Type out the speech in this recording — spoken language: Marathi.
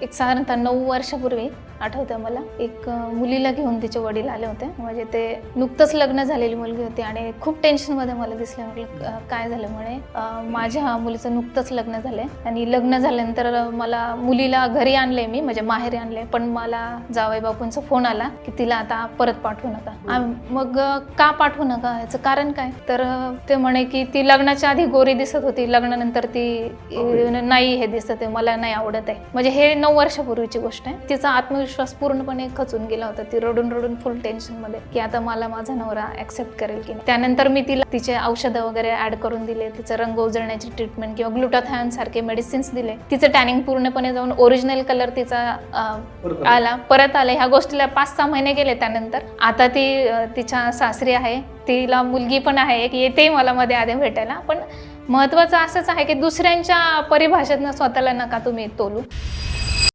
एक साधारणतः 9 वर्षापूर्वी आठवतं मला, एक मुलीला घेऊन तिचे वडील आले होते. म्हणजे ते नुकतंच लग्न झालेली मुलगी होती आणि खूप टेन्शनमध्ये मला दिसलं. म्हटलं काय झालं म्हणे, माझ्या मुलीचं नुकतंच लग्न झालंय आणि लग्न झाल्यानंतर मला मुलीला घरी आणले मी, म्हणजे माहेरी आणले, पण मला जावई बापूंचा फोन आला की तिला आता परत पाठवू नका. मग का पाठवू नका, याचं कारण काय? तर ते म्हणे की ती लग्नाच्या आधी गोरी दिसत होती, लग्नानंतर ती नाही हे दिसत आहे, मला नाही आवडत आहे. म्हणजे हे 9 वर्षापूर्वीची गोष्ट आहे. तिचा आत्मविश्वास पूर्णपणे खचून गेला होता. ती रडून रडून फुल टेन्शन मध्ये की आता मला माझा नवरा ऍक्सेप्ट करेल की नाही. त्यानंतर मी तिला तिचे औषधं वगैरे ऍड करून दिले, तिचं रंग उजळण्याची ट्रीटमेंट किंवा ग्लुटाथायॉन सारखे मेडिसिन्स दिले. तिचं टॅनिंग पूर्णपणे जाऊन ओरिजिनल कलर तिचा परत आला. ह्या गोष्टीला 5-6 महिने गेले. त्यानंतर आता ती तिच्या सासरी आहे, तिला मुलगी पण आहे, एक येते मला मध्ये आधी भेटायला. पण महत्वाचं असंच आहे की दुसऱ्यांच्या परिभाषेतनं स्वतःला नका तुम्ही तोलू.